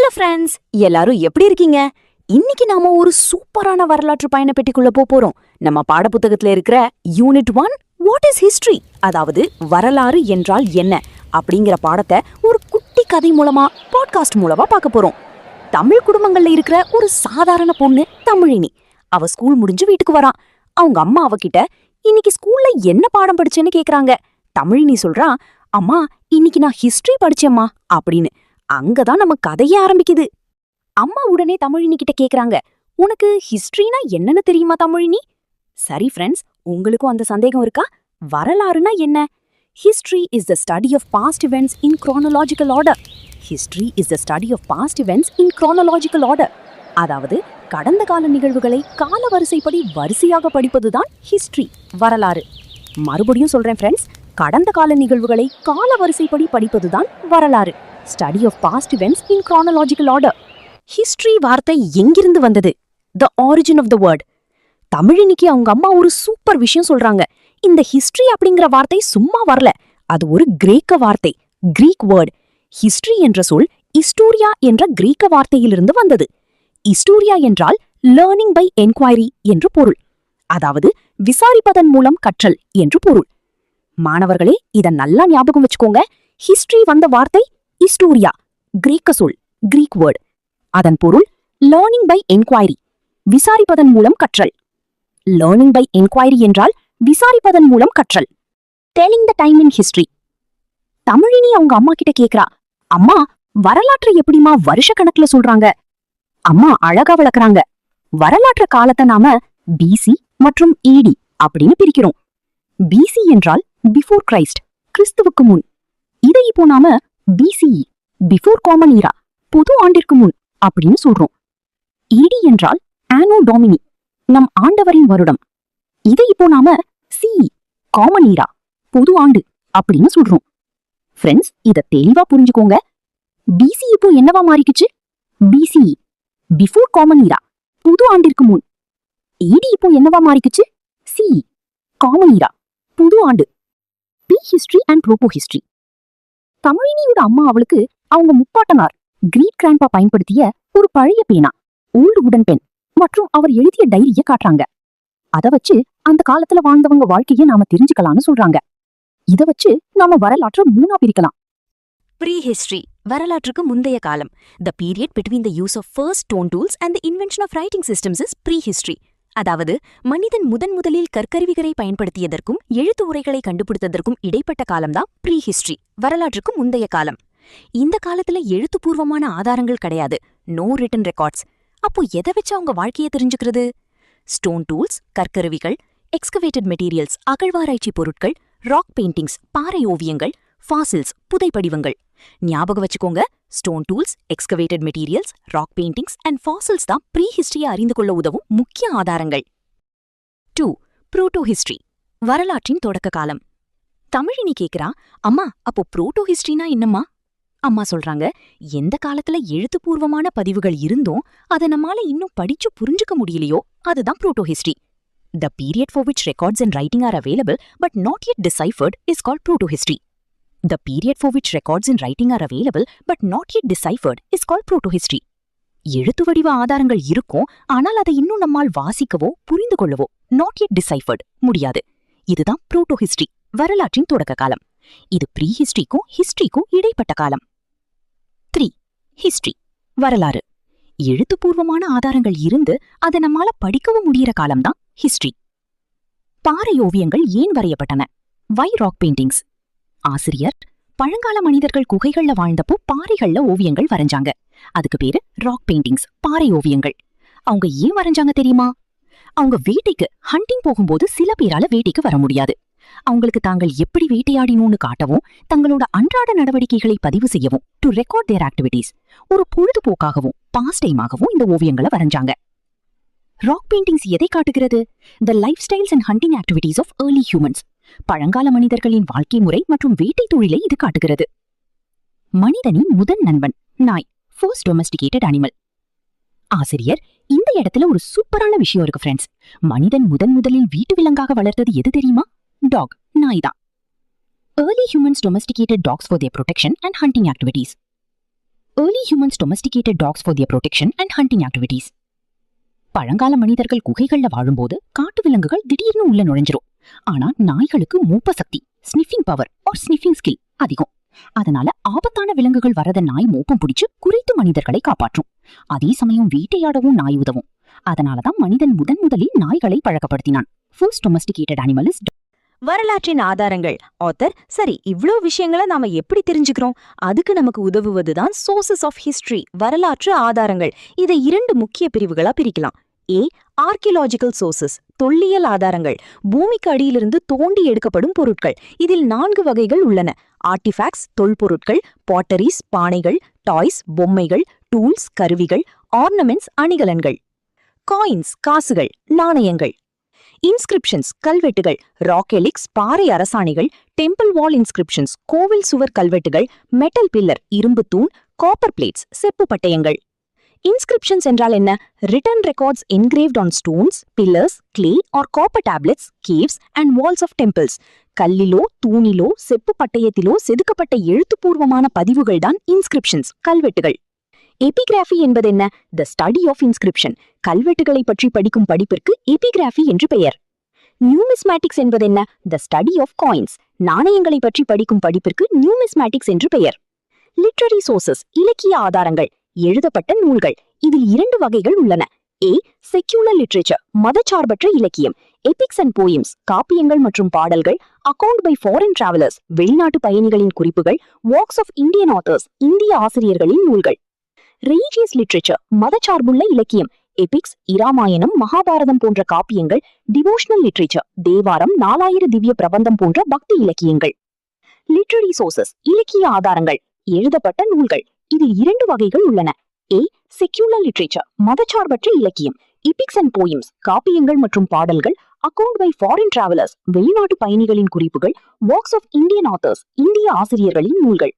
Hello friends, எல்லாரும் எப்படி இருக்கீங்க? இன்னைக்கு நாம ஒரு சூப்பரான வரலாற்று பயண பெட்டிக்குள்ள போறோம். நம்ம பாடப்புத்தகத்துல இருக்கிற யூனிட் 1 வாட் இஸ் ஹிஸ்டரி, அதாவது வரலாறு என்றால் என்ன அப்படிங்கிற பாடத்தை ஒரு குட்டி கதை மூலமா பாட்காஸ்ட் மூலமா பார்க்க போறோம். தமிழ் குடும்பங்கள்ல இருக்கிற ஒரு சாதாரண பொண்ணு தமிழினி. அவ ஸ்கூல் முடிஞ்சு வீட்டுக்கு வரான். அவங்க அம்மா அவகிட்ட இன்னைக்கு ஸ்கூல்ல என்ன பாடம் படிச்சேன்னு கேக்குறாங்க. தமிழினி சொல்றா, அம்மா இன்னைக்கு நான் ஹிஸ்டரி படிச்சேம்மா அப்படின்னு. அங்கதான் நம்ம கதையே ஆரம்பிக்குது. அம்மா உடனே தமிழினி கிட்ட கேக்குறாங்க, உனக்கு ஹிஸ்டரினா என்னன்னு தெரியுமா தமிழினி? சரி ஃப்ரெண்ட்ஸ், உங்களுக்கும் அந்த சந்தேகம் இருக்கா? வரலாறுனா என்ன? History is the study of past events in chronological order. History is the study of past events in chronological order. அதாவது கடந்த கால நிகழ்வுகளை கால வரிசைப்படி வரிசையாக படிப்பதுதான் ஹிஸ்டரி, வரலாறு. மறுபடியும் சொல்றேன் ஃப்ரெண்ட்ஸ், கடந்த கால நிகழ்வுகளை கால வரிசைப்படி படிப்பதுதான் வரலாறு. Study of past events in chronological order. History வார்த்தை எங்கிருந்து வந்தது? The origin of the word. தமிழினிக்கு அவங்க அம்மா ஒரு சூப்பர் விஷயம் சொல்றாங்க. இந்த ஹிஸ்டரி அப்படிங்கிற வார்த்தை சும்மா வரல, அது ஒரு கிரேக்க வார்த்தை, கிரீக் வேர்ட். ஹிஸ்டரி என்ற சொல் இஸ்டோரியா என்ற கிரேக்க வார்த்தையிலிருந்து வந்தது. இஸ்டோரியா என்றால் லேர்னிங் பை என்குவைரி என்று பொருள், அதாவது விசாரிப்பதன் மூலம் கற்றல் என்று பொருள். மாணவர்களே, இத நல்லா ஞாபகம் வச்சுக்கோங்க. ஹிஸ்டரி வந்த வார்த்தை இஸ்டோரியா, கிரேக்க சொல், கிரீக் வேர்ட். அதன் பொருள் லேர்னிங் பை என்குவைரி, விசாரிப்பதன் மூலம் கற்றல். லேர்னிங் பை என்குவைரி என்றால் விசாரிப்பதன் மூலம் கற்றல். Telling the time in history. Tamilini அவங்க அம்மா கிட்ட கேக்குறா, அம்மா வரலாற்றை எப்படிமா வருஷ கணக்குல சொல்றாங்க? அம்மா அழகா விளக்குறாங்க. வரலாற்று காலத்தை நாம பிசி மற்றும் ஏடி அப்படின்னு பிரிக்கிறோம். பிசி என்றால் பிஃபோர் கிரைஸ்ட், கிறிஸ்துவுக்கு முன். இதை இப்போ நாம பிசிஇ, பிஃபோர் காமன் ஈரா, புது ஆண்டிற்கு முன் அப்படின்னு சொல்றோம். ஏடி என்றால் ஆனோ டாமினி, நம் ஆண்டவரின் வருடம். இதை இப்போ நாம சிஇ, காமன் ஈரா, புது ஆண்டு அப்படின்னு சொல்றோம். ஃப்ரெண்ட்ஸ், இத தெளிவா புரிஞ்சுக்கோங்க. பிசி இப்போ என்னவா மாறிக்குச்சு? பிசிஇ, பிஃபோர் காமன் ஈரா, புது ஆண்டிற்கு முன். ஏடி இப்போ என்னவா மாறிக்குச்சு? சிஇ, காமன் ஈரா, புது ஆண்டு. Pre history and proto history. தமிழினியோட அம்மா அவளுக்கு அவங்க முப்பாட்டனார் கிரீட் கிராண்ட்பா பயன்படுத்திய ஒரு பழைய பேனா, ஓல்டு வுடன் பென் மற்றும் அவர் எழுதிய டைரிய காட்டுறாங்க. அத வச்சு அந்த காலத்துல வாழ்ந்தவங்க வாழ்க்கைய நாம தெரிஞ்சுக்கலாம்னு சொல்றாங்க. இத வச்சு நாம வரலாற்றை மூணா பிரிக்கலாம். ப்ரீ ஹிஸ்டரி, வரலாற்றுக்கு முந்தைய காலம். The period between the use of first stone tools and the invention of writing systems is prehistory. அதாவது மனிதன் முதலில் கற்கருவிகளை பயன்படுத்தியதற்கும் எழுத்து உரைகளை கண்டுபிடித்ததற்கும் இடைப்பட்ட காலம்தான் ப்ரீ ஹிஸ்டரி, வரலாற்றுக்கு முந்தைய காலம். இந்த காலத்துல எழுத்துப்பூர்வமான ஆதாரங்கள் கிடையாது, நோ ரிட்டன் ரெக்கார்ட்ஸ். அப்போ எதை வச்சு அவங்க வாழ்க்கையை தெரிஞ்சுக்கிறது? ஸ்டோன் டூல்ஸ், கற்கருவிகள், எக்ஸ்கவேட்டட் மெட்டீரியல்ஸ், அகழ்வாராய்ச்சி பொருட்கள், ராக் பெயிண்டிங்ஸ், பாறை ஓவியங்கள், ஃபாசில்ஸ், புதைப்படிவங்கள். ஞாபகம் வச்சுக்கோங்க, stone tools, excavated materials, rock paintings and fossils தான் ப்ரீ ஹிஸ்டரியை அறிந்து கொள்ள உதவும் முக்கிய ஆதாரங்கள். 2. புரோட்டோ ஹிஸ்டரி, வரலாற்றின் தொடக்க காலம். தமிழினி கேக்குறா, அம்மா அப்போ புரோட்டோ ஹிஸ்டரினா என்னம்மா? அம்மா சொல்றாங்க, எந்த காலத்துல எழுத்துப்பூர்வமான பதிவுகள் இருந்தோம் அதை நம்மால இன்னும் படிச்சு புரிஞ்சுக்க முடியலையோ அதுதான் proto history. The period for which records and writing are available but not yet deciphered is called proto-history. The period for which records and writing are available but not yet deciphered is called proto-history. எழுத்து வடிவ ஆதாரங்கள் இருக்கும், ஆனால் அதை இன்னும் நம்மால் வாசிக்கவோ புரிந்து கொள்ளவோ not yet deciphered முடியாது. இதுதான் proto-history, வரலாற்றின் தொடக்க காலம். இது ப்ரீ ஹிஸ்டரிக்கும் ஹிஸ்டரிக்கும் இடைப்பட்ட காலம். 3. ஹிஸ்டரி, வரலாறு. எழுத்துப்பூர்வமான ஆதாரங்கள் இருந்து அதை நம்மால படிக்கவும் முடிகிற காலம்தான் ஹிஸ்டரி. பாறை ஓவியங்கள் ஏன் வரையப்பட்டன? வை ராக் பெயிண்டிங்ஸ்? ஆசிரியர், பழங்கால மனிதர்கள் குகைகள்ல வாழ்ந்தப்போ பாறைகள்ல ஓவியங்கள் வரைஞ்சாங்க. அதுக்கு பேரு ராக் பெயிண்டிங்ஸ், பாறை ஓவியங்கள். அவங்க ஏன் வரைஞ்சாங்க தெரியுமா? அவங்க வேட்டைக்கு ஹண்டிங் போகும்போது சில பேரால வேட்டைக்கு வர முடியாது. அவங்களுக்கு தாங்கள் எப்படி வேட்டையாடினோன்னு காட்டவும், தங்களோட அன்றாட நடவடிக்கைகளை பதிவு செய்யவும், டு ரெக்கார்ட் தேர் ஆக்டிவிட்டீஸ், ஒரு பொழுதுபோக்காகவும் பாஸ் டைமாகவும் இந்த ஓவியங்களை வரைஞ்சாங்க. ராக் பெயிண்டிங்ஸ் எதை காட்டுகிறது? The lifestyles and hunting activities of early humans, பழங்கால மனிதர்களின் வாழ்க்கை முறை மற்றும் வேட்டை தொழிலை இது காட்டுகிறது. மனிதனின் முதல் நண்பன் நாய், ஃபர்ஸ்ட் டொமஸ்டிகேட்டட் அனிமல். ஆசிரியர், இந்த இடத்துல ஒரு சூப்பரான விஷயம் இருக்கு ஃப்ரெண்ட்ஸ். மனிதன் முதலில் வீட்டு விலங்காக வளர்த்தது எது தெரியுமா? டாக், நாய் தான். Early humans domesticated dogs for their protection and hunting activities. Early humans domesticated dogs for their protection and hunting activities. பழங்கால மனிதர்கள் குகைகள்ல வாழும்போது காட்டு விலங்குகள் திடீர்னு உள்ள நுழைஞ்சிரும். ஆனா நாய்களுக்கு மூப்ப சக்தி, sniffing power or sniffing skill அதிகம். அதனால ஆபத்தான விலங்குகள் வரத நாய் மூப்பம் பிடிச்சு குறித்து மனிதர்களை காப்பாற்றும். அதே சமயம் வேட்டையாடவும் நாய் உதவும். அதனாலதான் மனிதன் முதலில் நாய்களை பழக்கப்படுத்தினான். First domesticated animal is dog. வரலாற்றின் ஆதாரங்கள். ஆத்தர், சரி, இவ்ளோ விஷயங்களை நாம எப்படி தெரிஞ்சுக்கிறோம்? அதுக்கு நமக்கு உதவுவதுதான் சோர்சஸ் ஆஃப் ஹிஸ்டரி, வரலாற்று ஆதாரங்கள். இதை 2 முக்கிய பிரிவுகளா பிரிக்கலாம். ஏ, ஆர்கியலாஜிக்கல் சோர்சஸ், தொல்லியல் ஆதாரங்கள், பூமிக்கு அடியிலிருந்து தோண்டி எடுக்கப்படும் பொருட்கள். இதில் 4 வகைகள் உள்ளன. ஆர்டிஃபேக்ட்ஸ், தொல்பொருட்கள், பாட்டரிஸ், பானைகள், டாய்ஸ், பொம்மைகள், டூல்ஸ், கருவிகள், ஆர்னமெண்ட்ஸ், அணிகலன்கள். காயின்ஸ், காசுகள், நாணயங்கள். இன்ஸ்கிரிப்ஷன்ஸ், கல்வெட்டுகள், ராக் எலிக்ஸ், பாறை அரசாணிகள், டெம்பிள் வால் இன்ஸ்கிரிப்ஷன்ஸ், கோவில் சுவர் கல்வெட்டுகள், மெட்டல் பில்லர், இரும்பு தூண், காப்பர் பிளேட்ஸ், செப்பு பட்டயங்கள். இன்ஸ்கிரிப்ஷன்ஸ் என்றால் என்ன? Written records engraved on stones, pillars, clay or copper tablets, caves and walls of temples. கல்லிலோ தூணிலோ செப்பு பட்டயத்திலோ செதுக்கப்பட்ட எழுத்துப்பூர்வமான பதிவுகள் தான் இன்ஸ்கிரிப்ஷன்ஸ், கல்வெட்டுகள். எபிகிராஃபி என்பது என்ன? The study of inscription. கல்வெட்டுகளை பற்றி படிக்கும் படிப்பிற்கு எபிகிராஃபி என்று பெயர். நியூமிஸ்மேட்டிக்ஸ் என்பது என்ன? The study of coins. நாணயங்களை பற்றி படிக்கும் படிப்பிற்கு நியூமிஸ்மேட்டிக்ஸ் என்று பெயர். லிட்ரரி சோர்சஸ், இலக்கிய ஆதாரங்கள், எழுதப்பட்ட நூல்கள். இதில் 2 வகைகள் உள்ளன. ஏ, செக்யூலர் லிட்ரேச்சர், மதச்சார்பற்ற இலக்கியம். எபிக்ஸ் அண்ட் போயம்ஸ், காப்பியங்கள் மற்றும் பாடல்கள். அக்கவுண்ட் பை ஃபாரின் டிராவலர்ஸ், வெளிநாட்டு பயணிகளின் குறிப்புகள். ஒர்க்ஸ் ஆஃப் இந்தியன் ஆத்தர்ஸ், இந்திய ஆசிரியர்களின் நூல்கள். ரிலீஜியஸ் லிட்ரேச்சர், மதச்சார்புள்ள இலக்கியம். எபிக்ஸ், இராமாயணம், மகாபாரதம் போன்ற காப்பியங்கள். டிவோஷனல் லிட்ரேச்சர், தேவாரம், 4000 திவ்ய பிரபந்தம் போன்ற பக்தி இலக்கியங்கள். லிட்ரரி சோர்சஸ், இலக்கிய ஆதாரங்கள், எழுதப்பட்ட நூல்கள். இதில் 2 வகைகள் உள்ளன. ஏ, செக்யூலர் லிட்ரேச்சர், மதச்சார்பற்ற இலக்கியம். எபிக்ஸ் அண்ட் போயம்ஸ், காப்பியங்கள் மற்றும் பாடல்கள். அக்கவுண்ட் பை ஃபாரின் டிராவலர்ஸ், வெளிநாட்டு பயணிகளின் குறிப்புகள். ஒர்க்ஸ் ஆஃப் இந்தியன் ஆத்தர்ஸ், இந்திய ஆசிரியர்களின் நூல்கள்.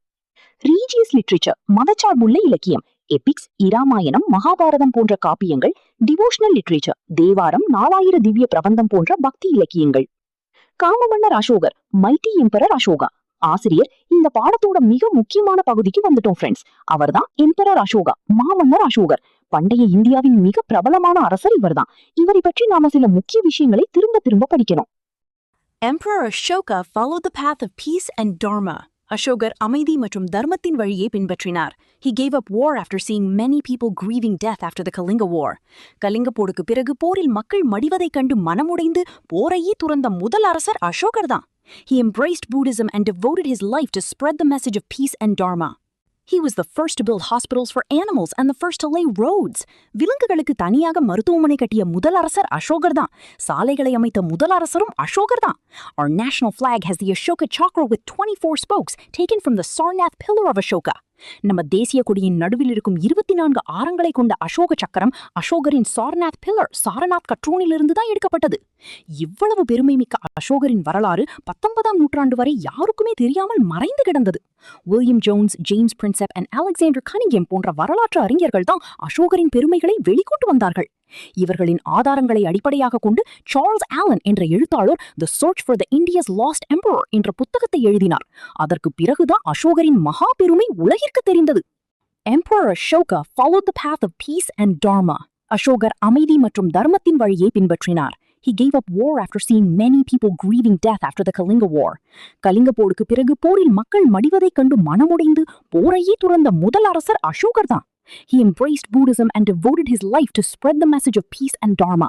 ரிலீஜியஸ் லிட்ரேச்சர், மதச்சார்புள்ள இலக்கியம். எபிக்ஸ், இராமாயணம், மகாபாரதம் போன்ற காப்பியங்கள். டிவோஷனல் லிட்ரேச்சர், தேவாரம், 4000 திவ்ய பிரபந்தம் போன்ற பக்தி இலக்கியங்கள். காமமன்னர் அசோகர், மைட்டி எம்பரர் அசோகா. ஆசிரியர், இந்த பாடத்தோட மிக முக்கியமான பகுதிக்கு வந்துட்டோம் ஃப்ரெண்ட்ஸ். அவர்தான் எம்பரர் அசோகா, மாமன்னர் அசோகர். பண்டைய இந்தியாவின் மிக பிரபலமான அரசர் இவர்தான். இவரை பற்றி நாம சில முக்கிய விஷயங்களை திரும்ப படிக்கணும். Emperor Ashoka followed the path of peace and dharma. அசோகர் அமைதி மற்றும் தர்மத்தின் வழியை பின்பற்றினார். He gave up war after seeing many people grieving death after the Kalinga War. Kalinga போருக்கு பிறகு போரில் மக்கள் மடிவதைக் கண்டு மனமுடைந்து போரையே துறந்த முதல் அரசர் அசோகர் தான். He embraced Buddhism and devoted his life to spread the message of peace and dharma. He was the first to build hospitals for animals and the first to lay roads. விலங்குகளுக்கு தனியாக மருத்துவமனை கட்டிய முதல் அரசர் அசோகர் தான். சாலைகளை அமைத்த முதல் அரசரும் அசோகர் தான். Our national flag has the Ashoka chakra with 24 spokes taken from the Sarnath pillar of Ashoka. நம்ம தேசிய கொடியின் நடுவில் இருக்கும் 24 ஆரங்களை கொண்ட அசோக சக்கரம் அசோகரின் சாரநாத் பில்லர், சாரநாத் கற்றூனிலிருந்து தான் எடுக்கப்பட்டது. இவ்வளவு பெருமை மிக்க அசோகரின் வரலாறு 19ஆம் நூற்றாண்டு வரை யாருக்குமே தெரியாமல் மறைந்து கிடந்தது. William Jones, James Prinsep and Alexander Cunningham போன்ற வரலாற்று அறிஞர்கள் தான் அசோகரின் பெருமைகளை வெளிக்கொண்டு வந்தார்கள். இவர்களின் ஆதாரங்களை அடிப்படையாக கொண்டு சார்ல்ஸ் ஆலன் என்ற எழுத்தாளர் தி search for the India's last emperor என்ற புத்தகத்தை எழுதினார். அதற்கு பிறகுதான் அசோகரின் மகா பெருமை உலகிற்கு தெரிந்தது. Emperor Ashoka followed the path of peace and dharma. அசோகர் அமைதி மற்றும் தர்மத்தின் வழியை பின்பற்றினார். He gave up war after seeing many people grieving death after the Kalinga War. Kalinga போருக்கு பிறகு போரில் மக்கள் மடிவதைக் கண்டு மனமுடைந்து போரையே துறந்த முதல் அரசர் அசோகர் தான். He embraced Buddhism and devoted his life to spread the message of peace and dharma.